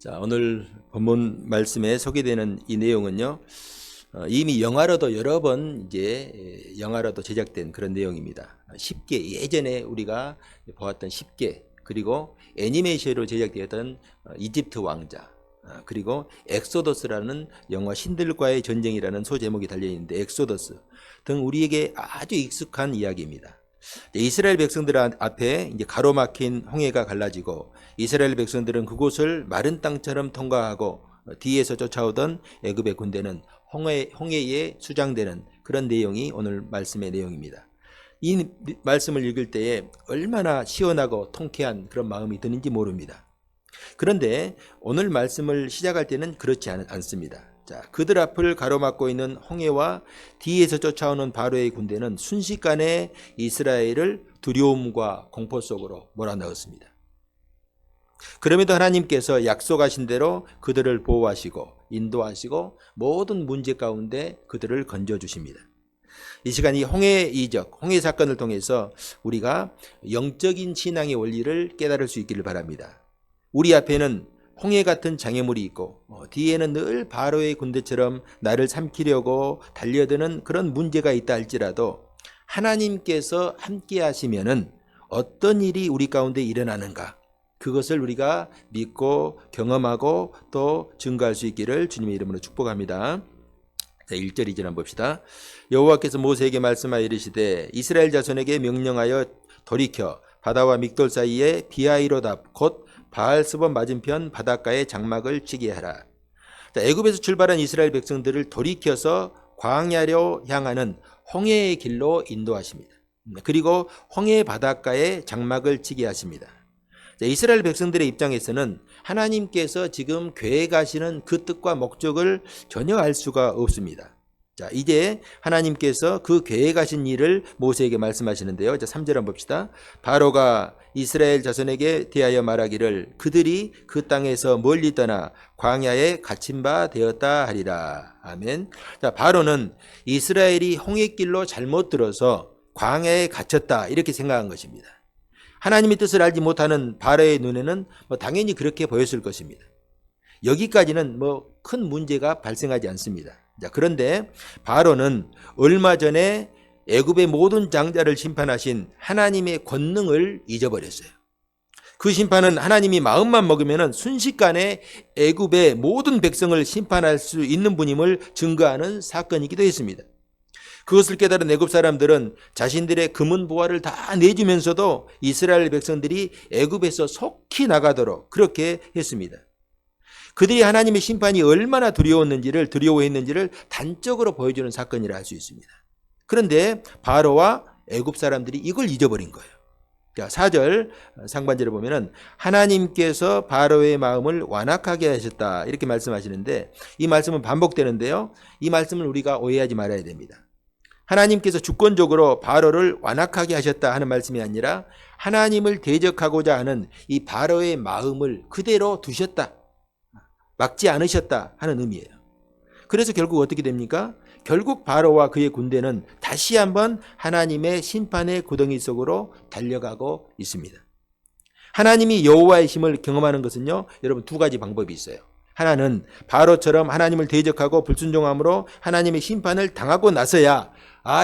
자, 오늘 본문 말씀에 소개되는 이 내용은요, 이미 영화로도 여러 번 영화로도 제작된 그런 내용입니다. 10개, 예전에 우리가 보았던 10개, 그리고 애니메이션으로 제작되었던 이집트 왕자, 그리고 엑소더스라는 영화 신들과의 전쟁이라는 소제목이 달려있는데 엑소더스 등 우리에게 아주 익숙한 이야기입니다. 이스라엘 백성들 앞에 가로막힌 홍해가 갈라지고 이스라엘 백성들은 그곳을 마른 땅처럼 통과하고 뒤에서 쫓아오던 애굽의 군대는 홍해에 수장되는 그런 내용이 오늘 말씀의 내용입니다. 이 말씀을 읽을 때에 얼마나 시원하고 통쾌한 그런 마음이 드는지 모릅니다. 그런데 오늘 말씀을 시작할 때는 그렇지 않습니다. 자, 그들 앞을 가로막고 있는 홍해와 뒤에서 쫓아오는 바로의 군대는 순식간에 이스라엘을 두려움과 공포 속으로 몰아넣었습니다. 그럼에도 하나님께서 약속하신 대로 그들을 보호하시고 인도하시고 모든 문제 가운데 그들을 건져주십니다. 이 시간 이 홍해 이적, 홍해 사건을 통해서 우리가 영적인 신앙의 원리를 깨달을 수 있기를 바랍니다. 우리 앞에는 홍해 같은 장애물이 있고 뒤에는 늘 바로의 군대처럼 나를 삼키려고 달려드는 그런 문제가 있다 할지라도 하나님께서 함께 하시면은 어떤 일이 우리 가운데 일어나는가, 그것을 우리가 믿고 경험하고 또 증거할 수 있기를 주님의 이름으로 축복합니다. 자, 1절 2절 한번 봅시다. 여호와께서 모세에게 말씀하여 이르시되 이스라엘 자손에게 명령하여 돌이켜 바다와 믹돌 사이에 비하이로답 곧 바알스본 맞은편 바닷가에 장막을 치게 하라. 자, 애굽에서 출발한 이스라엘 백성들을 돌이켜서 광야로 향하는 홍해의 길로 인도하십니다. 그리고 홍해 바닷가에 장막을 치게 하십니다. 자, 이스라엘 백성들의 입장에서는 하나님께서 지금 계획하시는 그 뜻과 목적을 전혀 알 수가 없습니다. 자, 이제 하나님께서 그 계획하신 일을 모세에게 말씀하시는데요. 자, 3절 한번 봅시다. 바로가 이스라엘 자손에게 대하여 말하기를 그들이 그 땅에서 멀리 떠나 광야에 갇힌 바 되었다 하리라. 아멘. 자, 바로는 이스라엘이 홍해길로 잘못 들어서 광야에 갇혔다 이렇게 생각한 것입니다. 하나님의 뜻을 알지 못하는 바로의 눈에는 당연히 그렇게 보였을 것입니다. 여기까지는 큰 문제가 발생하지 않습니다. 자, 그런데 바로는 얼마 전에 애굽의 모든 장자를 심판하신 하나님의 권능을 잊어버렸어요. 그 심판은 하나님이 마음만 먹으면 순식간에 애굽의 모든 백성을 심판할 수 있는 분임을 증거하는 사건이기도 했습니다. 그것을 깨달은 애굽 사람들은 자신들의 금은 보화를 다 내주면서도 이스라엘 백성들이 애굽에서 속히 나가도록 그렇게 했습니다. 그들이 하나님의 심판이 얼마나 두려워했는지를 단적으로 보여주는 사건이라 할 수 있습니다. 그런데 바로와 애굽 사람들이 이걸 잊어버린 거예요. 자, 4절 상반절에 보면은 하나님께서 바로의 마음을 완악하게 하셨다 이렇게 말씀하시는데 이 말씀은 반복되는데요. 이 말씀을 우리가 오해하지 말아야 됩니다. 하나님께서 주권적으로 바로를 완악하게 하셨다 하는 말씀이 아니라 하나님을 대적하고자 하는 이 바로의 마음을 그대로 두셨다, 막지 않으셨다 하는 의미예요. 그래서 결국 어떻게 됩니까? 결국 바로와 그의 군대는 다시 한번 하나님의 심판의 구덩이 속으로 달려가고 있습니다. 하나님이 여호와의 힘을 경험하는 것은요, 여러분 두 가지 방법이 있어요. 하나는 바로처럼 하나님을 대적하고 불순종함으로 하나님의 심판을 당하고 나서야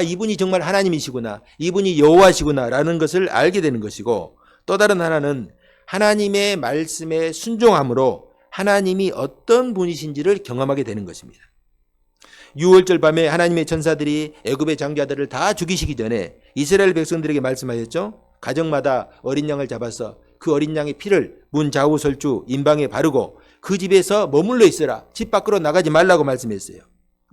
이분이 정말 하나님이시구나, 이분이 여호와시구나 라는 것을 알게 되는 것이고, 또 다른 하나는 하나님의 말씀에 순종함으로 하나님이 어떤 분이신지를 경험하게 되는 것입니다. 6월절 밤에 하나님의 천사들이 애굽의 장자들을 다 죽이시기 전에 이스라엘 백성들에게 말씀하셨죠. 가정마다 어린 양을 잡아서 그 어린 양의 피를 문 좌우설주 임방에 바르고 그 집에서 머물러 있으라, 집 밖으로 나가지 말라고 말씀했어요.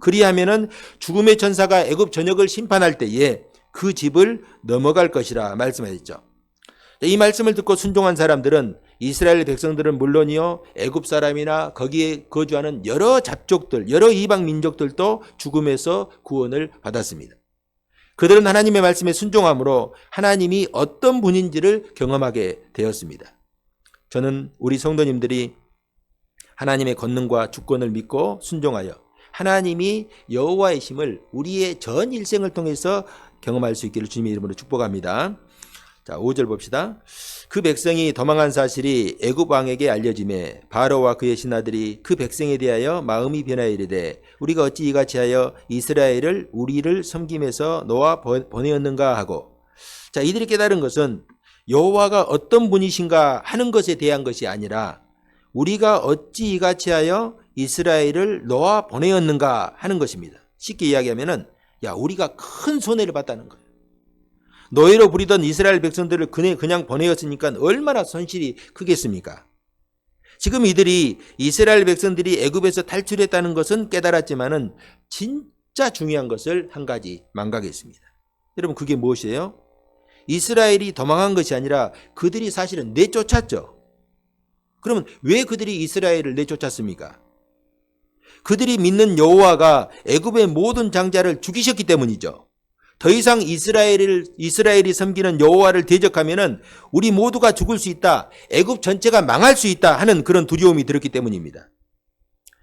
그리하면은 죽음의 천사가 애굽 전역을 심판할 때에 그 집을 넘어갈 것이라 말씀하셨죠. 이 말씀을 듣고 순종한 사람들은 이스라엘 백성들은 물론이요, 애굽 사람이나 거기에 거주하는 여러 잡족들, 여러 이방 민족들도 죽음에서 구원을 받았습니다. 그들은 하나님의 말씀에 순종함으로 하나님이 어떤 분인지를 경험하게 되었습니다. 저는 우리 성도님들이 하나님의 권능과 주권을 믿고 순종하여 하나님이 여호와의 힘을 우리의 전 일생을 통해서 경험할 수 있기를 주님의 이름으로 축복합니다. 자, 5절 봅시다. 그 백성이 도망한 사실이 애굽 왕에게 알려지매 바로와 그의 신하들이 그 백성에 대하여 마음이 변하여 이르되 우리가 어찌 이같이 하여 이스라엘을 우리를 섬김에서 놓아 보내었는가 하고, 자, 이들이 깨달은 것은 여호와가 어떤 분이신가 하는 것에 대한 것이 아니라 우리가 어찌 이같이 하여 이스라엘을 놓아 보내었는가 하는 것입니다. 쉽게 이야기하면은 우리가 큰 손해를 봤다는 거예요. 노예로 부리던 이스라엘 백성들을 그냥 보내었으니까 얼마나 손실이 크겠습니까? 지금 이들이 이스라엘 백성들이 애굽에서 탈출했다는 것은 깨달았지만은 진짜 중요한 것을 한 가지 망각했습니다. 여러분, 그게 무엇이에요? 이스라엘이 도망한 것이 아니라 그들이 사실은 내쫓았죠. 그러면 왜 그들이 이스라엘을 내쫓았습니까? 그들이 믿는 여호와가 애굽의 모든 장자를 죽이셨기 때문이죠. 더 이상 이스라엘이 섬기는 여호와를 대적하면은 우리 모두가 죽을 수 있다, 애굽 전체가 망할 수 있다 하는 그런 두려움이 들었기 때문입니다.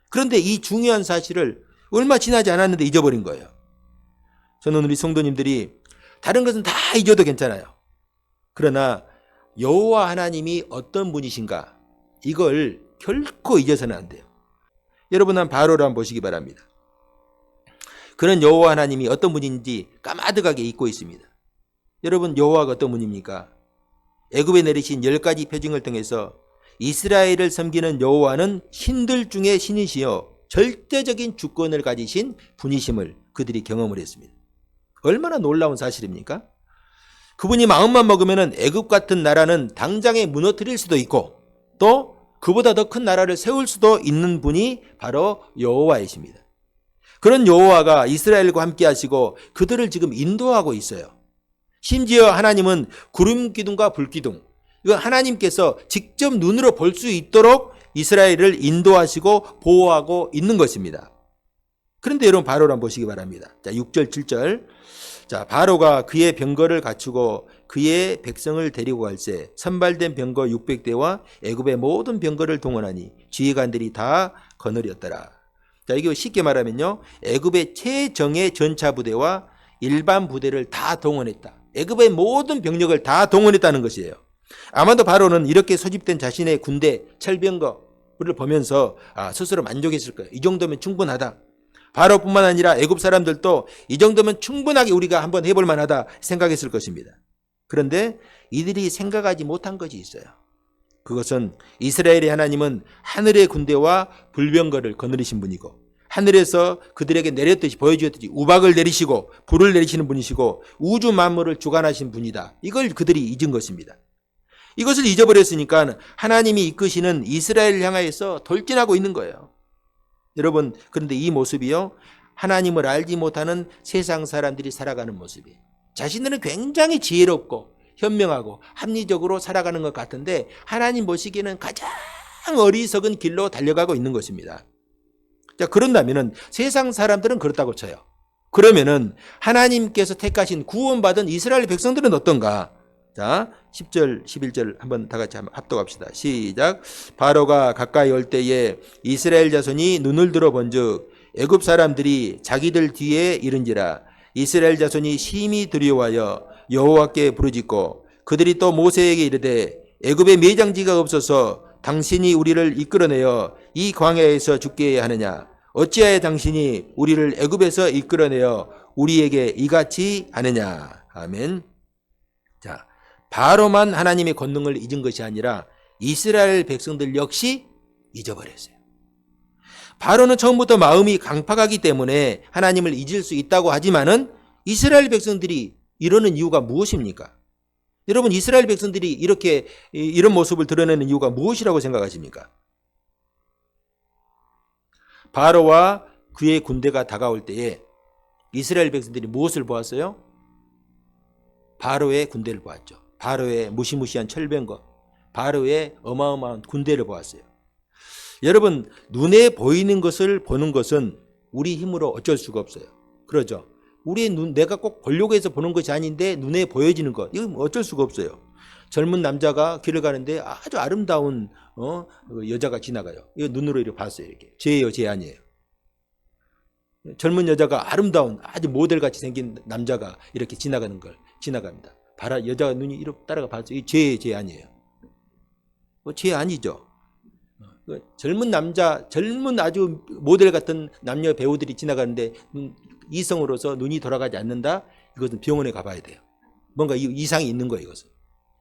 그런데 이 중요한 사실을 얼마 지나지 않았는데 잊어버린 거예요. 저는 우리 성도님들이 다른 것은 다 잊어도 괜찮아요. 그러나 여호와 하나님이 어떤 분이신가, 이걸 결코 잊어서는 안 돼요. 여러분, 한 바로를 한번 보시기 바랍니다. 그런 여호와 하나님이 어떤 분인지 까마득하게 잊고 있습니다. 여러분, 여호와가 어떤 분입니까? 애굽에 내리신 10가지 표징을 통해서 이스라엘을 섬기는 여호와는 신들 중에 신이시여 절대적인 주권을 가지신 분이심을 그들이 경험을 했습니다. 얼마나 놀라운 사실입니까? 그분이 마음만 먹으면 애굽 같은 나라는 당장에 무너뜨릴 수도 있고 또 그보다 더 큰 나라를 세울 수도 있는 분이 바로 여호와이십니다. 그런 여호와가 이스라엘과 함께 하시고 그들을 지금 인도하고 있어요. 심지어 하나님은 구름 기둥과 불 기둥, 이거 하나님께서 직접 눈으로 볼 수 있도록 이스라엘을 인도하시고 보호하고 있는 것입니다. 그런데 여러분, 바로를 한번 보시기 바랍니다. 자, 6절 7절. 자, 바로가 그의 병거를 갖추고 그의 백성을 데리고 갈새 선발된 병거 600대와 애굽의 모든 병거를 동원하니 지휘관들이 다 거느렸더라. 자, 이게 쉽게 말하면요, 애굽의 최정예 전차 부대와 일반 부대를 다 동원했다. 애굽의 모든 병력을 다 동원했다는 것이에요. 아마도 바로는 이렇게 소집된 자신의 군대 철병거를 보면서 스스로 만족했을 거예요. 이 정도면 충분하다. 바로뿐만 아니라 애굽 사람들도 이 정도면 충분하게 우리가 한번 해볼 만하다 생각했을 것입니다. 그런데 이들이 생각하지 못한 것이 있어요. 그것은 이스라엘의 하나님은 하늘의 군대와 불병거를 거느리신 분이고 하늘에서 그들에게 내렸듯이 보여주었듯이 우박을 내리시고 불을 내리시는 분이시고 우주 만물을 주관하신 분이다. 이걸 그들이 잊은 것입니다. 이것을 잊어버렸으니까 하나님이 이끄시는 이스라엘을 향하여서 돌진하고 있는 거예요. 여러분, 그런데 이 모습이요, 하나님을 알지 못하는 세상 사람들이 살아가는 모습이에요. 자신들은 굉장히 지혜롭고 현명하고 합리적으로 살아가는 것 같은데 하나님 보시기에는 가장 어리석은 길로 달려가고 있는 것입니다. 자, 그런다면은 세상 사람들은 그렇다고 쳐요. 그러면은 하나님께서 택하신 구원받은 이스라엘 백성들은 어떤가? 자, 10절 11절 한번 다 같이 한번 합독합시다. 시작. 바로가 가까이 올 때에 이스라엘 자손이 눈을 들어 본즉 애굽 사람들이 자기들 뒤에 이른지라. 이스라엘 자손이 심히 두려워하여 여호와께 부르짖고 그들이 또 모세에게 이르되 애굽에 매장지가 없어서 당신이 우리를 이끌어내어 이 광야에서 죽게 하느냐? 어찌하여 당신이 우리를 애굽에서 이끌어내어 우리에게 이같이 하느냐? 아멘. 자, 바로만 하나님의 권능을 잊은 것이 아니라 이스라엘 백성들 역시 잊어버렸어요. 바로는 처음부터 마음이 강팍하기 때문에 하나님을 잊을 수 있다고 하지만은 이스라엘 백성들이 이러는 이유가 무엇입니까? 여러분, 이스라엘 백성들이 이런 모습을 드러내는 이유가 무엇이라고 생각하십니까? 바로와 그의 군대가 다가올 때에 이스라엘 백성들이 무엇을 보았어요? 바로의 군대를 보았죠. 바로의 무시무시한 철병거, 바로의 어마어마한 군대를 보았어요. 여러분, 눈에 보이는 것을 보는 것은 우리 힘으로 어쩔 수가 없어요. 그러죠? 우리의 눈, 내가 꼭 보려고 해서 보는 것이 아닌데 눈에 보여지는 것, 이건 어쩔 수가 없어요. 젊은 남자가 길을 가는데 아주 아름다운 여자가 지나가요. 이거 눈으로 이렇게 봤어요. 이렇게. 죄예요, 죄 아니에요. 젊은 여자가 아름다운 아주 모델같이 생긴 남자가 이렇게 지나가는 걸 지나갑니다. 여자가 눈이 이렇게 따라가 봤어요. 이 죄예요, 죄 아니에요. 죄 아니죠. 젊은 남자, 젊은 아주 모델 같은 남녀 배우들이 지나가는데 이성으로서 눈이 돌아가지 않는다? 이것은 병원에 가봐야 돼요. 뭔가 이상이 있는 거예요, 이것은.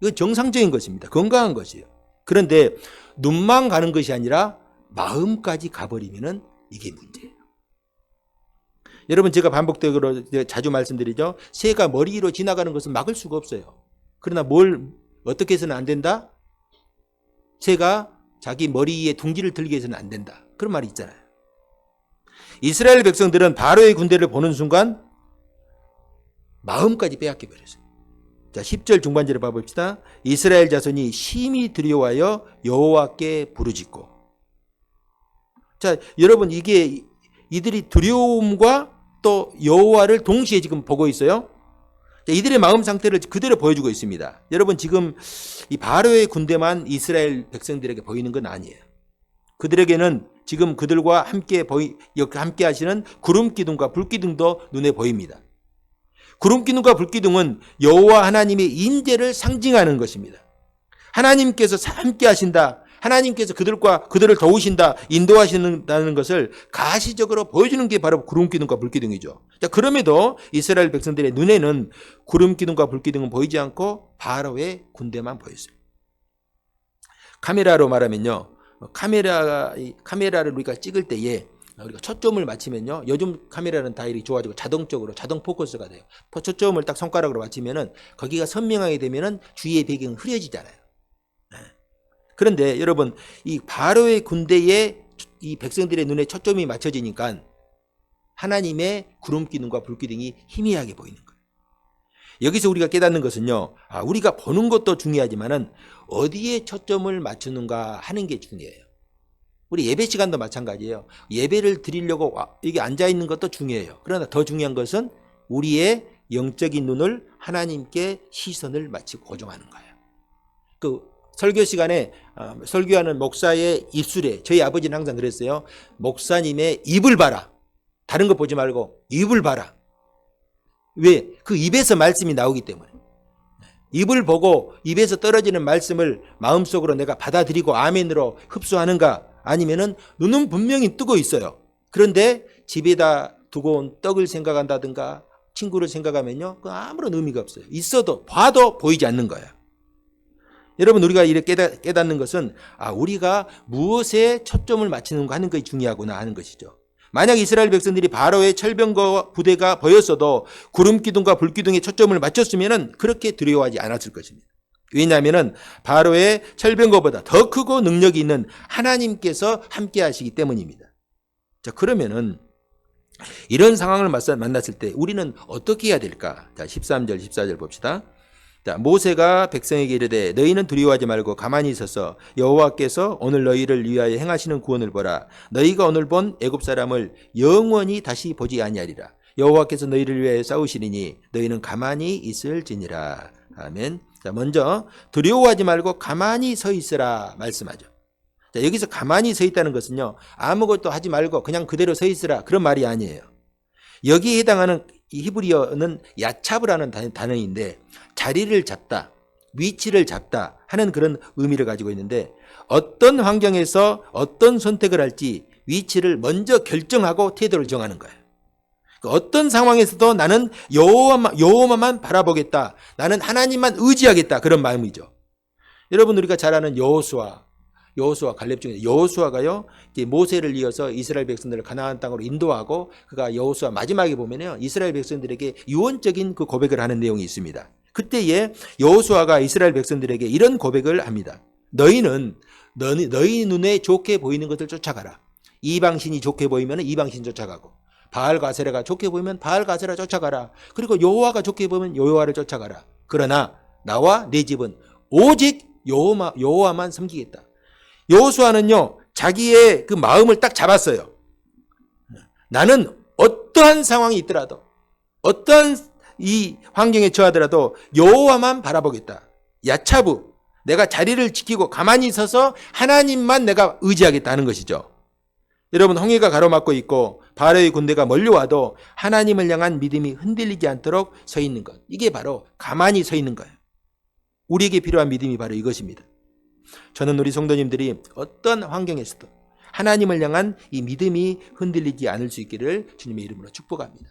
이건 정상적인 것입니다. 건강한 것이에요. 그런데 눈만 가는 것이 아니라 마음까지 가버리면은 이게 문제예요. 여러분, 제가 반복적으로 자주 말씀드리죠. 새가 머리 위로 지나가는 것은 막을 수가 없어요. 그러나 어떻게 해서는 안 된다? 새가 자기 머리에 둥지를 들게 해서는 안 된다. 그런 말이 있잖아요. 이스라엘 백성들은 바로의 군대를 보는 순간 마음까지 빼앗겨 버렸어요. 자, 10절 중반절을 봐봅시다. 이스라엘 자손이 심히 두려워하여 여호와께 부르짖고. 자, 여러분, 이들이 두려움과 또 여호와를 동시에 지금 보고 있어요. 자, 이들의 마음 상태를 그대로 보여주고 있습니다. 여러분, 지금 이 바로의 군대만 이스라엘 백성들에게 보이는 건 아니에요. 그들에게는 지금 그들과 함께 하시는 구름 기둥과 불 기둥도 눈에 보입니다. 구름 기둥과 불 기둥은 여호와 하나님의 임재를 상징하는 것입니다. 하나님께서 함께 하신다. 하나님께서 그들을 도우신다, 인도하신다는 것을 가시적으로 보여주는 게 바로 구름 기둥과 불 기둥이죠. 자, 그럼에도 이스라엘 백성들의 눈에는 구름 기둥과 불 기둥은 보이지 않고 바로의 군대만 보였어요. 카메라로 말하면요, 카메라를 우리가 찍을 때에 우리가 초점을 맞추면요, 요즘 카메라는 다 이렇게 좋아지고 자동적으로 자동 포커스가 돼요. 초점을 딱 손가락으로 맞추면은 거기가 선명하게 되면은 주위의 배경은 흐려지잖아요. 그런데 여러분, 이 바로의 군대에 이 백성들의 눈에 초점이 맞춰지니까 하나님의 구름 기둥과 불 기둥이 희미하게 보이는 거예요. 여기서 우리가 깨닫는 것은요, 우리가 보는 것도 중요하지만은 어디에 초점을 맞추는가 하는 게 중요해요. 우리 예배 시간도 마찬가지예요. 예배를 드리려고 여기 앉아 있는 것도 중요해요. 그러나 더 중요한 것은 우리의 영적인 눈을 하나님께 시선을 맞추고 고정하는 거예요. 그 설교 시간에 설교하는 목사의 입술에, 저희 아버지는 항상 그랬어요. 목사님의 입을 봐라. 다른 거 보지 말고 입을 봐라. 왜? 그 입에서 말씀이 나오기 때문에. 입을 보고 입에서 떨어지는 말씀을 마음속으로 내가 받아들이고 아멘으로 흡수하는가, 아니면은 눈은 분명히 뜨고 있어요. 그런데 집에다 두고 온 떡을 생각한다든가 친구를 생각하면요, 그 아무런 의미가 없어요. 있어도 봐도 보이지 않는 거예요. 여러분, 우리가 이렇게 깨닫는 것은 우리가 무엇에 초점을 맞추는가 하는 것이 중요하구나 하는 것이죠. 만약 이스라엘 백성들이 바로의 철병거 부대가 보였어도 구름 기둥과 불 기둥에 초점을 맞췄으면 그렇게 두려워하지 않았을 것입니다. 왜냐하면 바로의 철병거보다 더 크고 능력이 있는 하나님께서 함께 하시기 때문입니다. 자, 그러면은 이런 상황을 만났을 때 우리는 어떻게 해야 될까? 자, 13절, 14절 봅시다. 자, 모세가 백성에게 이르되 너희는 두려워하지 말고 가만히 있어서 여호와께서 오늘 너희를 위하여 행하시는 구원을 보라. 너희가 오늘 본 애굽 사람을 영원히 다시 보지 아니하리라. 여호와께서 너희를 위하여 싸우시리니 너희는 가만히 있을지니라. 아멘. 자, 먼저 두려워하지 말고 가만히 서 있으라 말씀하죠. 자, 여기서 가만히 서 있다는 것은요, 아무것도 하지 말고 그냥 그대로 서 있으라, 그런 말이 아니에요. 여기에 해당하는 이 히브리어는 야차브라는 단어인데 자리를 잡다, 위치를 잡다 하는 그런 의미를 가지고 있는데, 어떤 환경에서 어떤 선택을 할지 위치를 먼저 결정하고 태도를 정하는 거예요. 어떤 상황에서도 나는 여호와만 바라보겠다, 나는 하나님만 의지하겠다, 그런 마음이죠. 여러분, 우리가 잘 아는 여호수아 갈렙 중에 여호수아가요, 모세를 이어서 이스라엘 백성들을 가나안 땅으로 인도하고, 그가 여호수아 마지막에 보면요, 이스라엘 백성들에게 유언적인 그 고백을 하는 내용이 있습니다. 그때에 여호수아가 이스라엘 백성들에게 이런 고백을 합니다. 너희 눈에 좋게 보이는 것을 쫓아가라. 이방신이 좋게 보이면 이방신 쫓아가고, 바알 가세라가 좋게 보이면 바알 가세라 쫓아가라. 그리고 여호와가 좋게 보면 여호와를 쫓아가라. 그러나 나와 내 집은 오직 여호와만 섬기겠다. 여호수아는요, 자기의 그 마음을 딱 잡았어요. 나는 어떠한 상황이 있더라도, 어떠한 이 환경에 처하더라도 여호와만 바라보겠다. 야차부, 내가 자리를 지키고 가만히 서서 하나님만 내가 의지하겠다 하는 것이죠. 여러분, 홍해가 가로막고 있고 바로의 군대가 몰려와도 하나님을 향한 믿음이 흔들리지 않도록 서 있는 것, 이게 바로 가만히 서 있는 거예요. 우리에게 필요한 믿음이 바로 이것입니다. 저는 우리 성도님들이 어떤 환경에서도 하나님을 향한 이 믿음이 흔들리지 않을 수 있기를 주님의 이름으로 축복합니다.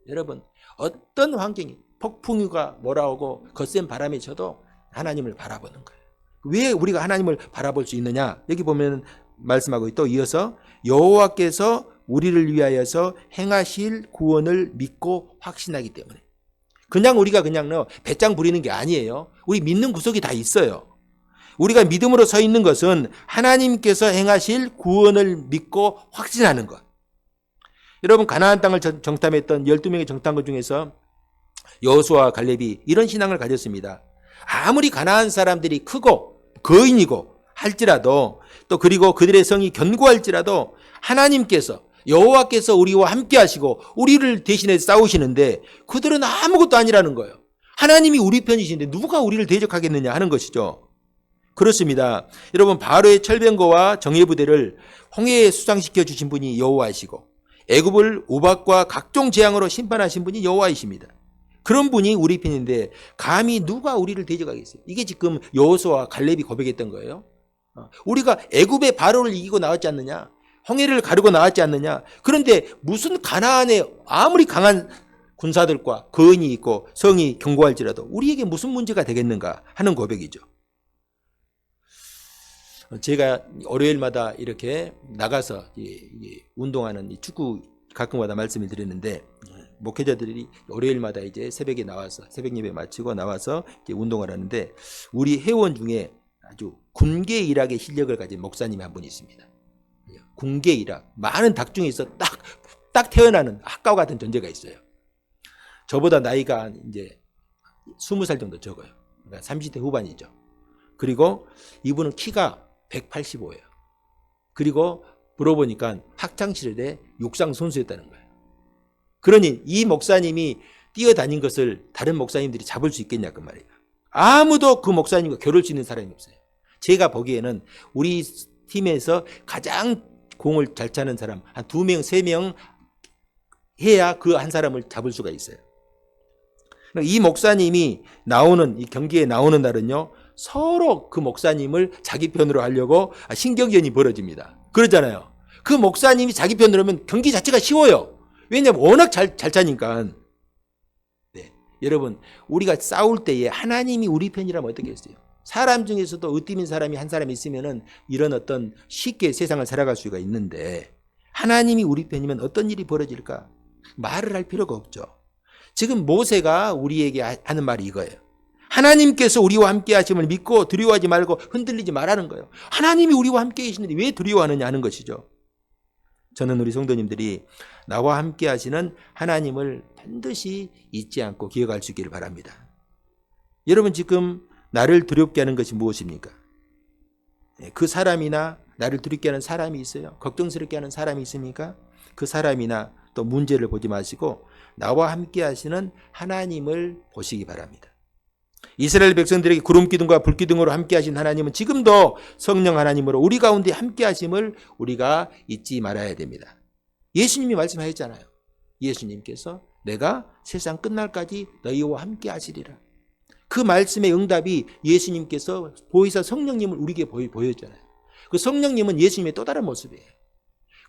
여러분, 어떤 환경이 폭풍우가 몰아오고 거센 바람이 쳐도 하나님을 바라보는 거예요. 왜 우리가 하나님을 바라볼 수 있느냐? 여기 보면 말씀하고 또 이어서 여호와께서 우리를 위하여서 행하실 구원을 믿고 확신하기 때문에. 그냥 우리가 그냥 배짱 부리는 게 아니에요. 우리 믿는 구석이 다 있어요. 우리가 믿음으로 서 있는 것은 하나님께서 행하실 구원을 믿고 확신하는 것. 여러분, 가나안 땅을 정탐했던 12명의 정탐꾼 중에서 여호수아와 갈렙이 이런 신앙을 가졌습니다. 아무리 가나안 사람들이 크고 거인이고 할지라도 또 그리고 그들의 성이 견고할지라도 하나님께서 여호와께서 우리와 함께 하시고 우리를 대신해 싸우시는데 그들은 아무것도 아니라는 거예요. 하나님이 우리 편이신데 누가 우리를 대적하겠느냐 하는 것이죠. 그렇습니다. 여러분, 바로의 철병거와 정예부대를 홍해에 수상시켜 주신 분이 여호와이시고 애굽을 우박과 각종 재앙으로 심판하신 분이 여호와이십니다. 그런 분이 우리 편인데 감히 누가 우리를 대적하겠어요? 이게 지금 여호수아와 갈렙이 고백했던 거예요. 우리가 애굽의 바로를 이기고 나왔지 않느냐? 홍해를 가르고 나왔지 않느냐? 그런데 무슨 가나안에 아무리 강한 군사들과 거인이 있고 성이 견고할지라도 우리에게 무슨 문제가 되겠는가 하는 고백이죠. 제가 월요일마다 이렇게 나가서 운동하는 축구 가끔마다 말씀을 드리는데 목회자들이 월요일마다 이제 새벽에 나와서 새벽 예배 마치고 나와서 이제 운동을 하는데 우리 회원 중에 아주 군계 일학의 실력을 가진 목사님이 한 분 있습니다. 군계 일학, 많은 닭 중에서 딱 태어나는 학과 같은 존재가 있어요. 저보다 나이가 이제 20살 정도 적어요. 그러니까 30대 후반이죠. 그리고 이분은 키가 185예요. 그리고 물어보니까 학창시절에 육상 선수였다는 거예요. 그러니 이 목사님이 뛰어다닌 것을 다른 목사님들이 잡을 수 있겠냐 그 말이에요. 아무도 그 목사님과 겨룰 수 있는 사람이 없어요. 제가 보기에는 우리 팀에서 가장 공을 잘 차는 사람 한 2명, 3명 해야 그 한 사람을 잡을 수가 있어요. 이 목사님이 나오는 이 경기에 나오는 날은요. 서로 그 목사님을 자기 편으로 하려고 신경전이 벌어집니다. 그러잖아요. 그 목사님이 자기 편으로 하면 경기 자체가 쉬워요. 왜냐하면 워낙 잘 차니까. 네. 여러분, 우리가 싸울 때에 하나님이 우리 편이라면 어떻게 했어요? 사람 중에서도 으뜸인 사람이 한 사람 있으면은 이런 어떤 쉽게 세상을 살아갈 수가 있는데 하나님이 우리 편이면 어떤 일이 벌어질까? 말을 할 필요가 없죠. 지금 모세가 우리에게 하는 말이 이거예요. 하나님께서 우리와 함께 하심을 믿고 두려워하지 말고 흔들리지 말라는 거예요. 하나님이 우리와 함께 계시는데 왜 두려워하느냐 하는 것이죠. 저는 우리 성도님들이 나와 함께 하시는 하나님을 반드시 잊지 않고 기억할 수 있기를 바랍니다. 여러분, 지금 나를 두렵게 하는 것이 무엇입니까? 그 사람이나 나를 두렵게 하는 사람이 있어요? 걱정스럽게 하는 사람이 있습니까? 그 사람이나 또 문제를 보지 마시고 나와 함께 하시는 하나님을 보시기 바랍니다. 이스라엘 백성들에게 구름 기둥과 불 기둥으로 함께 하신 하나님은 지금도 성령 하나님으로 우리 가운데 함께 하심을 우리가 잊지 말아야 됩니다. 예수님이 말씀하셨잖아요. 예수님께서 내가 세상 끝날까지 너희와 함께 하시리라. 그 말씀의 응답이 예수님께서 보이사 성령님을 우리에게 보였잖아요. 그 성령님은 예수님의 또 다른 모습이에요.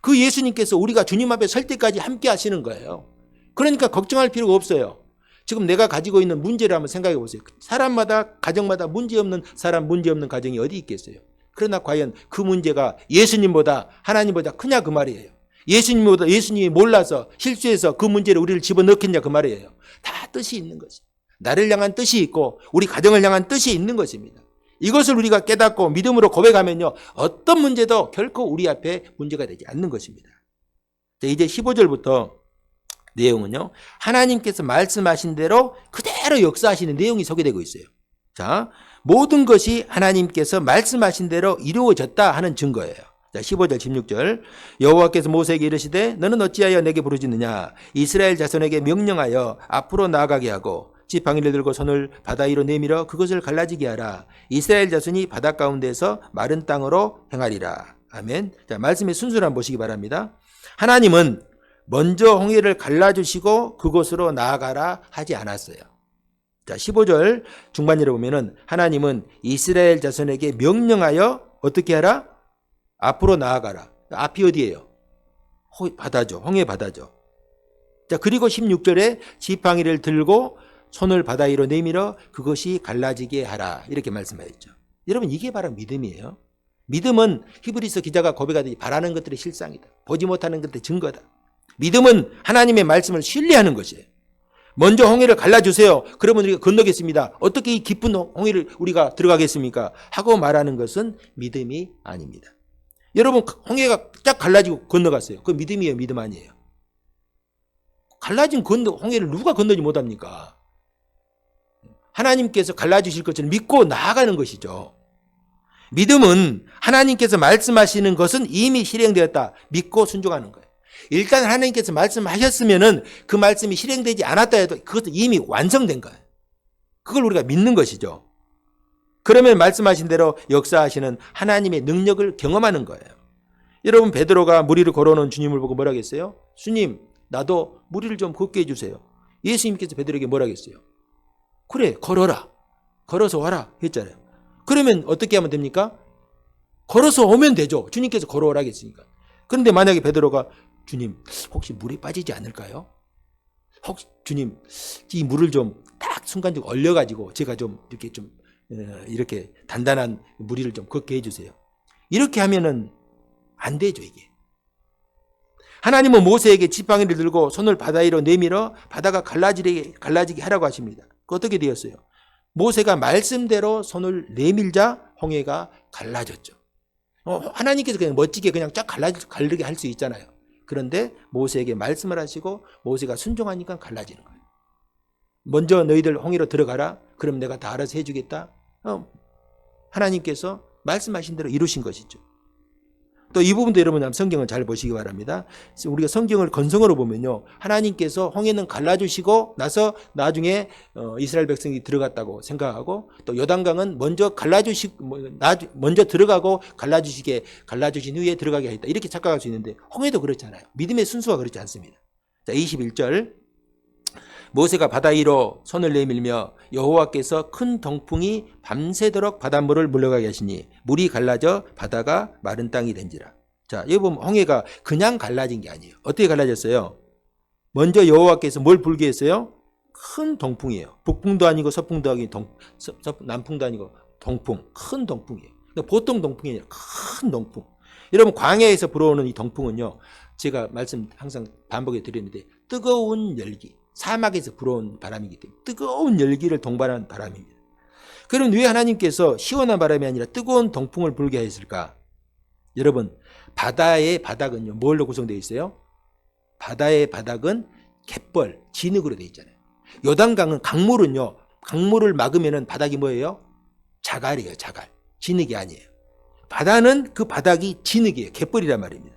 그 예수님께서 우리가 주님 앞에 설 때까지 함께 하시는 거예요. 그러니까 걱정할 필요가 없어요. 지금 내가 가지고 있는 문제를 한번 생각해 보세요. 사람마다 가정마다 문제없는 사람, 문제없는 가정이 어디 있겠어요. 그러나 과연 그 문제가 예수님보다 하나님보다 크냐 그 말이에요. 예수님이 몰라서 실수해서 그 문제를 우리를 집어넣겠냐 그 말이에요. 다 뜻이 있는 거지. 나를 향한 뜻이 있고 우리 가정을 향한 뜻이 있는 것입니다. 이것을 우리가 깨닫고 믿음으로 고백하면요. 어떤 문제도 결코 우리 앞에 문제가 되지 않는 것입니다. 이제 15절부터 내용은요. 하나님께서 말씀하신 대로 그대로 역사하시는 내용이 소개되고 있어요. 자, 모든 것이 하나님께서 말씀하신 대로 이루어졌다 하는 증거예요. 자, 15절 16절 여호와께서 모세에게 이르시되 너는 어찌하여 내게 부르짖느냐 이스라엘 자손에게 명령하여 앞으로 나아가게 하고 지팡이를 들고 손을 바다 위로 내밀어 그것을 갈라지게 하라. 이스라엘 자손이 바다 가운데서 마른 땅으로 행하리라. 아멘. 자, 말씀의 순서를 한번 보시기 바랍니다. 하나님은 먼저 홍해를 갈라주시고 그곳으로 나아가라 하지 않았어요. 자, 15절 중반절에 보면은 하나님은 이스라엘 자손에게 명령하여 어떻게 하라? 앞으로 나아가라. 앞이 어디예요? 바다죠. 홍해 바다죠. 자, 그리고 16절에 지팡이를 들고 손을 바다 위로 내밀어 그것이 갈라지게 하라. 이렇게 말씀하셨죠. 여러분, 이게 바로 믿음이에요. 믿음은 히브리서 기자가 고백하듯이 바라는 것들의 실상이다. 보지 못하는 것들의 증거다. 믿음은 하나님의 말씀을 신뢰하는 것이에요. 먼저 홍해를 갈라주세요. 그러면 우리가 건너겠습니다. 어떻게 이 깊은 홍해를 우리가 들어가겠습니까? 하고 말하는 것은 믿음이 아닙니다. 여러분, 홍해가 쫙 갈라지고 건너갔어요. 그 믿음이에요, 믿음 아니에요? 갈라진 홍해를 누가 건너지 못합니까? 하나님께서 갈라주실 것을 믿고 나아가는 것이죠. 믿음은 하나님께서 말씀하시는 것은 이미 실행되었다. 믿고 순종하는 거예요. 일단 하나님께서 말씀하셨으면은 그 말씀이 실행되지 않았다 해도 그것도 이미 완성된 거예요. 그걸 우리가 믿는 것이죠. 그러면 말씀하신 대로 역사하시는 하나님의 능력을 경험하는 거예요. 여러분, 베드로가 물 위를 걸어오는 주님을 보고 뭐라 했어요? 주님, 나도 물 위를 좀 걷게 해주세요. 예수님께서 베드로에게 뭐라 했어요? 그래, 걸어라. 걸어서 와라 했잖아요. 그러면 어떻게 하면 됩니까? 걸어서 오면 되죠. 주님께서 걸어오라 했으니까. 그런데 만약에 베드로가 주님, 혹시 물에 빠지지 않을까요? 혹시 주님, 이 물을 좀 딱 순간적으로 얼려가지고 제가 좀 이렇게 단단한 물 위를 좀 걷게 해주세요. 이렇게 하면은 안 되죠, 이게. 하나님은 모세에게 지팡이를 들고 손을 바다 위로 내밀어 바다가 갈라지게 하라고 하십니다. 그 어떻게 되었어요? 모세가 말씀대로 손을 내밀자 홍해가 갈라졌죠. 하나님께서 그냥 멋지게 그냥 쫙 갈르게 할 수 있잖아요. 그런데 모세에게 말씀을 하시고 모세가 순종하니까 갈라지는 거예요. 먼저 너희들 홍해로 들어가라. 그럼 내가 다 알아서 해주겠다. 하나님께서 말씀하신 대로 이루신 것이죠. 또 이 부분도 여러분 성경을 잘 보시기 바랍니다. 우리가 성경을 건성으로 보면요, 하나님께서 홍해는 갈라주시고 나서 나중에 이스라엘 백성이 들어갔다고 생각하고, 또 요단강은 먼저 먼저 들어가고 갈라주신 후에 들어가게 하였다, 이렇게 착각할 수 있는데 홍해도 그렇잖아요. 믿음의 순수가 그렇지 않습니다. 자, 21절 모세가 바다 위로 손을 내밀며 여호와께서 큰 동풍이 밤새도록 바닷물을 물러가게 하시니 물이 갈라져 바다가 마른 땅이 된지라. 자, 여기 보면 홍해가 그냥 갈라진 게 아니에요. 어떻게 갈라졌어요? 먼저 여호와께서 뭘 불게 했어요? 큰 동풍이에요. 북풍도 아니고 서풍도 아니고 남풍도 아니고 동풍, 큰 동풍이에요. 그러니까 보통 동풍이 아니라 큰 동풍. 여러분, 광야에서 불어오는 이 동풍은요, 제가 말씀 항상 반복해 드리는데 뜨거운 열기, 사막에서 불어온 바람이기 때문에 뜨거운 열기를 동반한 바람입니다. 그럼 왜 하나님께서 시원한 바람이 아니라 뜨거운 동풍을 불게 하였을까? 여러분, 바다의 바닥은요, 뭘로 구성되어 있어요? 바다의 바닥은 갯벌, 진흙으로 되어 있잖아요. 요단강은 강물을 막으면 바닥이 뭐예요? 자갈이에요, 자갈. 진흙이 아니에요. 바다는 그 바닥이 진흙이에요. 갯벌이란 말입니다.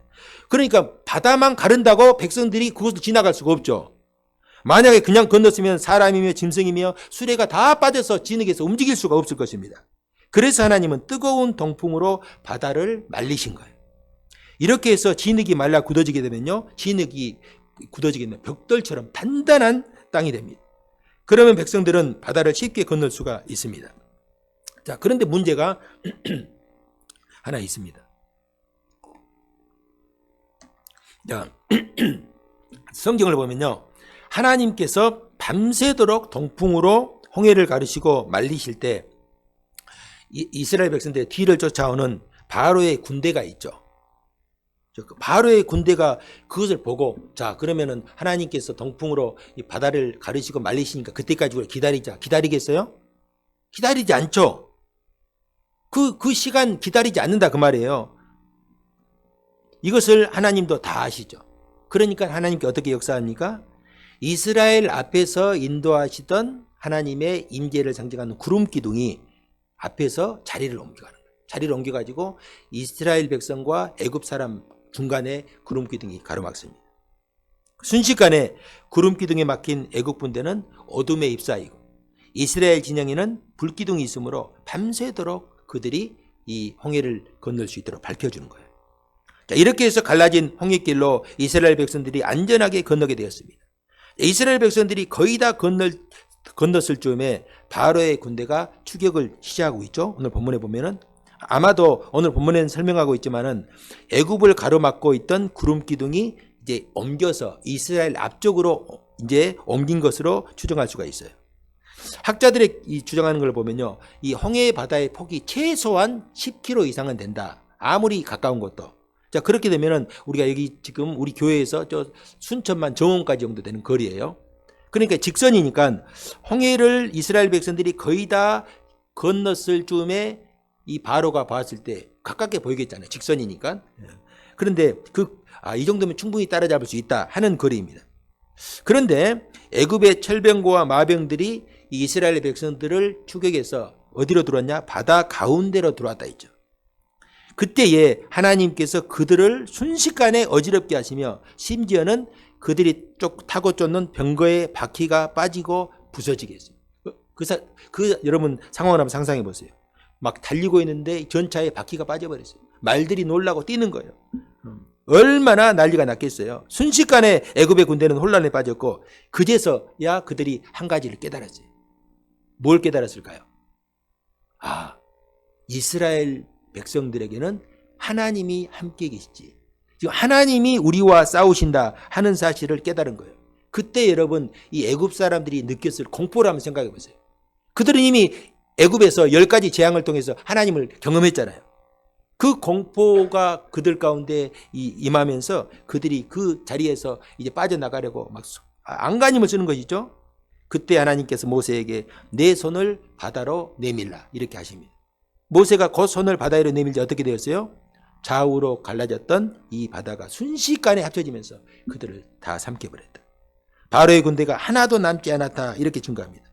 그러니까 바다만 가른다고 백성들이 그것을 지나갈 수가 없죠. 만약에 그냥 건넜으면 사람이며 짐승이며 수레가 다 빠져서 진흙에서 움직일 수가 없을 것입니다. 그래서 하나님은 뜨거운 동풍으로 바다를 말리신 거예요. 이렇게 해서 진흙이 말라 굳어지게 되면요, 진흙이 굳어지게 되면 벽돌처럼 단단한 땅이 됩니다. 그러면 백성들은 바다를 쉽게 건널 수가 있습니다. 자, 그런데 문제가 하나 있습니다. 자, 성경을 보면요, 하나님께서 밤새도록 동풍으로 홍해를 가르시고 말리실 때 이스라엘 백성들의 뒤를 쫓아오는 바로의 군대가 있죠. 바로의 군대가 그것을 보고, 자, 그러면은 하나님께서 동풍으로 이 바다를 가르시고 말리시니까 그때까지 우리 기다리자. 기다리겠어요? 기다리지 않죠. 그 시간 기다리지 않는다, 그 말이에요. 이것을 하나님도 다 아시죠. 그러니까 하나님께 어떻게 역사합니까? 이스라엘 앞에서 인도하시던 하나님의 임재를 상징하는 구름 기둥이 앞에서 자리를 옮겨가는 거예요. 자리를 옮겨가지고 이스라엘 백성과 애굽 사람 중간에 구름 기둥이 가로막습니다. 순식간에 구름 기둥에 막힌 애굽 군대는 어둠에 휩싸이고 이스라엘 진영에는 불 기둥이 있으므로 밤새도록 그들이 이 홍해를 건널 수 있도록 밝혀주는 거예요. 자, 이렇게 해서 갈라진 홍해길로 이스라엘 백성들이 안전하게 건너게 되었습니다. 이스라엘 백성들이 거의 다 건널 건넜을 즈음에 바로의 군대가 추격을 시작하고 있죠. 오늘 본문에 보면은 아마도 오늘 본문에는 설명하고 있지만은 애굽을 가로막고 있던 구름 기둥이 이제 옮겨서 이스라엘 앞쪽으로 이제 옮긴 것으로 추정할 수가 있어요. 학자들이 이 주장하는 걸 보면요, 이 홍해 바다의 폭이 최소한 10km 이상은 된다. 아무리 가까운 것도. 자, 그렇게 되면은 우리가 여기 지금 우리 교회에서 저 순천만 정원까지 정도 되는 거리예요. 그러니까 직선이니까 홍해를 이스라엘 백성들이 거의 다 건넜을 즈음에 이 바로가 봤을 때 가깝게 보이겠잖아요. 직선이니까. 그런데 이 정도면 충분히 따라잡을 수 있다 하는 거리입니다. 그런데 애굽의 철병거와 마병들이 이 이스라엘 백성들을 추격해서 어디로 들어왔냐? 바다 가운데로 들어왔다 했죠. 그때에 하나님께서 그들을 순식간에 어지럽게 하시며 심지어는 그들이 타고 쫓는 병거의 바퀴가 빠지고 부서지게 했어요. 여러분 상황을 한번 상상해 보세요. 막 달리고 있는데 전차에 바퀴가 빠져버렸어요. 말들이 놀라고 뛰는 거예요. 얼마나 난리가 났겠어요. 순식간에 애굽의 군대는 혼란에 빠졌고 그제서야 그들이 한 가지를 깨달았어요. 뭘 깨달았을까요? 이스라엘 백성들에게는 하나님이 함께 계시지. 지금 하나님이 우리와 싸우신다 하는 사실을 깨달은 거예요. 그때 여러분 이 애굽 사람들이 느꼈을 공포를 한번 생각해 보세요. 그들은 이미 애굽에서 10가지 재앙을 통해서 하나님을 경험했잖아요. 그 공포가 그들 가운데 임하면서 그들이 그 자리에서 이제 빠져나가려고 막 안간힘을 쓰는 것이죠. 그때 하나님께서 모세에게 내 손을 바다로 내밀라 이렇게 하십니다. 모세가 그 손을 바다 위로 내밀자 어떻게 되었어요? 좌우로 갈라졌던 이 바다가 순식간에 합쳐지면서 그들을 다 삼켜버렸다. 바로의 군대가 하나도 남지 않았다 이렇게 증거합니다.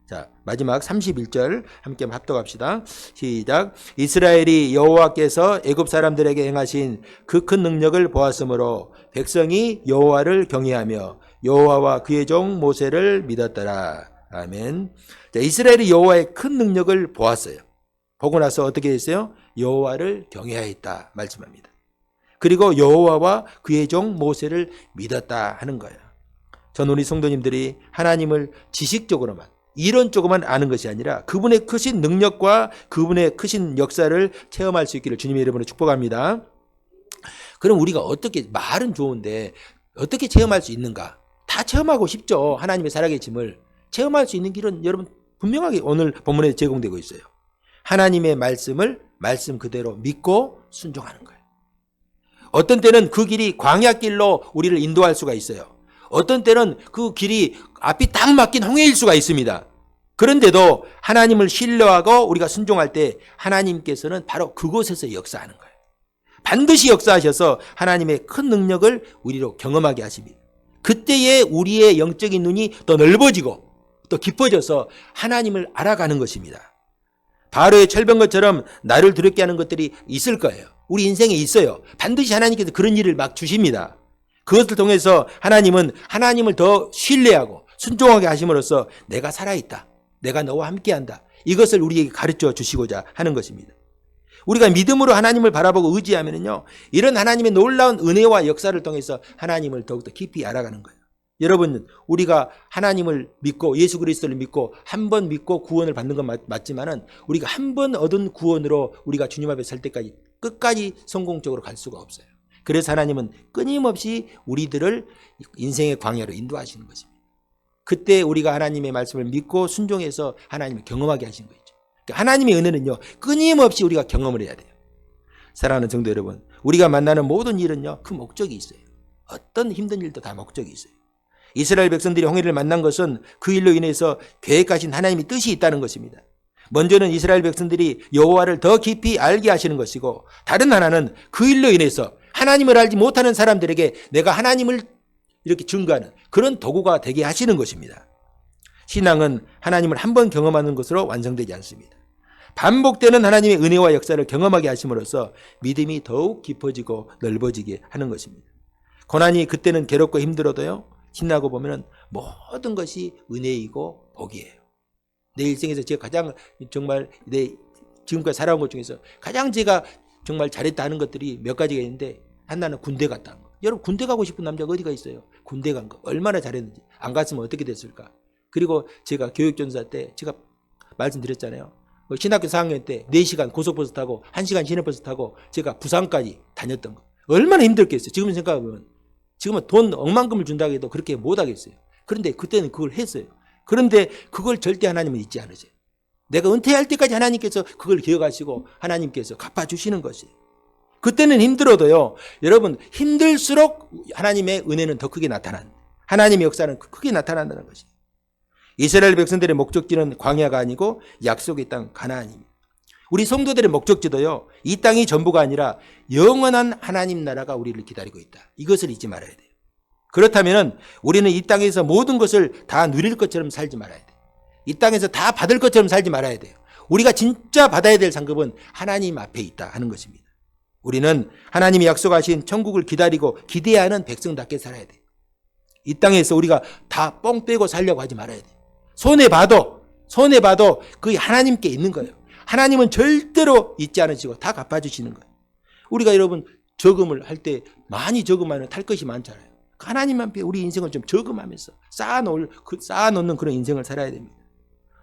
자, 마지막 31절 함께 합독합시다. 시작. 이스라엘이 여호와께서 애굽 사람들에게 행하신 그 큰 능력을 보았으므로 백성이 여호와를 경외하며 여호와와 그의 종 모세를 믿었더라. 아멘. 자, 이스라엘이 여호와의 큰 능력을 보았어요. 보고 나서 어떻게 했어요? 여호와를 경외하였다 말씀합니다. 그리고 여호와와 그의 종 모세를 믿었다 하는 거예요. 전 우리 성도님들이 하나님을 지식적으로만 이론적으로만 아는 것이 아니라 그분의 크신 능력과 그분의 크신 역사를 체험할 수 있기를 주님의 이름으로 축복합니다. 그럼 우리가 어떻게, 말은 좋은데 어떻게 체험할 수 있는가? 다 체험하고 싶죠. 하나님의 살아계심을 체험할 수 있는 길은 여러분 분명하게 오늘 본문에 제공되고 있어요. 하나님의 말씀을 말씀 그대로 믿고 순종하는 거예요. 어떤 때는 그 길이 광야길로 우리를 인도할 수가 있어요. 어떤 때는 그 길이 앞이 딱 막힌 홍해일 수가 있습니다. 그런데도 하나님을 신뢰하고 우리가 순종할 때 하나님께서는 바로 그곳에서 역사하는 거예요. 반드시 역사하셔서 하나님의 큰 능력을 우리로 경험하게 하십니다. 그때에 우리의 영적인 눈이 더 넓어지고 또 깊어져서 하나님을 알아가는 것입니다. 바로의 철병거처럼 나를 두렵게 하는 것들이 있을 거예요. 우리 인생에 있어요. 반드시 하나님께서 그런 일을 막 주십니다. 그것을 통해서 하나님은 하나님을 더 신뢰하고 순종하게 하심으로써 내가 살아있다. 내가 너와 함께한다. 이것을 우리에게 가르쳐 주시고자 하는 것입니다. 우리가 믿음으로 하나님을 바라보고 의지하면요, 이런 하나님의 놀라운 은혜와 역사를 통해서 하나님을 더욱더 깊이 알아가는 거예요. 여러분, 우리가 하나님을 믿고 예수 그리스도를 믿고 한 번 믿고 구원을 받는 건 맞지만은 우리가 한 번 얻은 구원으로 우리가 주님 앞에 설 때까지 끝까지 성공적으로 갈 수가 없어요. 그래서 하나님은 끊임없이 우리들을 인생의 광야로 인도하시는 것입니다. 그때 우리가 하나님의 말씀을 믿고 순종해서 하나님을 경험하게 하신 거죠. 그러니까 하나님의 은혜는요, 끊임없이 우리가 경험을 해야 돼요. 사랑하는 성도 여러분, 우리가 만나는 모든 일은요, 그 목적이 있어요. 어떤 힘든 일도 다 목적이 있어요. 이스라엘 백성들이 홍해를 만난 것은 그 일로 인해서 계획하신 하나님의 뜻이 있다는 것입니다. 먼저는 이스라엘 백성들이 여호와를 더 깊이 알게 하시는 것이고, 다른 하나는 그 일로 인해서 하나님을 알지 못하는 사람들에게 내가 하나님을 이렇게 증거하는 그런 도구가 되게 하시는 것입니다. 신앙은 하나님을 한 번 경험하는 것으로 완성되지 않습니다. 반복되는 하나님의 은혜와 역사를 경험하게 하심으로써 믿음이 더욱 깊어지고 넓어지게 하는 것입니다. 고난이 그때는 괴롭고 힘들어도요, 신나고 보면 모든 것이 은혜이고 복이에요. 내 일생에서 제가 가장 정말 내 지금까지 살아온 것 중에서 가장 제가 정말 잘했다 하는 것들이 몇 가지가 있는데, 하나는 군대 갔다 한 거. 여러분, 군대 가고 싶은 남자가 어디가 있어요? 군대 간 거. 얼마나 잘했는지. 안 갔으면 어떻게 됐을까? 그리고 제가 교육전사 때 제가 말씀드렸잖아요. 신학교 4학년 때 4시간 고속버스 타고 1시간 시내버스 타고 제가 부산까지 다녔던 거. 얼마나 힘들겠어요. 지금 생각하면. 지금은 돈 억만금을 준다고 해도 그렇게 못하겠어요. 그런데 그때는 그걸 했어요. 그런데 그걸 절대 하나님은 잊지 않으세요. 내가 은퇴할 때까지 하나님께서 그걸 기억하시고 하나님께서 갚아주시는 것이에요. 그때는 힘들어도요. 여러분 힘들수록 하나님의 은혜는 더 크게 나타난다. 하나님의 역사는 크게 나타난다는 것이에요. 이스라엘 백성들의 목적지는 광야가 아니고 약속의 땅 가나안입니다. 우리 성도들의 목적지도요. 이 땅이 전부가 아니라 영원한 하나님 나라가 우리를 기다리고 있다. 이것을 잊지 말아야 돼요. 그렇다면 우리는 이 땅에서 모든 것을 다 누릴 것처럼 살지 말아야 돼요. 이 땅에서 다 받을 것처럼 살지 말아야 돼요. 우리가 진짜 받아야 될 상급은 하나님 앞에 있다 하는 것입니다. 우리는 하나님이 약속하신 천국을 기다리고 기대하는 백성답게 살아야 돼요. 이 땅에서 우리가 다 뻥 빼고 살려고 하지 말아야 돼요. 손해봐도 그게 하나님께 있는 거예요. 하나님은 절대로 잊지 않으시고 다 갚아주시는 거예요. 우리가 여러분 저금을 할 때 많이 저금하면 탈 것이 많잖아요. 하나님 앞에 우리 인생을 좀 저금하면서 쌓아놓는 그런 인생을 살아야 됩니다.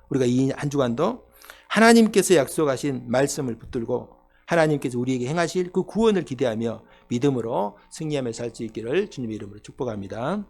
우리가 이 한 주간도 하나님께서 약속하신 말씀을 붙들고 하나님께서 우리에게 행하실 그 구원을 기대하며 믿음으로 승리하며 살 수 있기를 주님의 이름으로 축복합니다.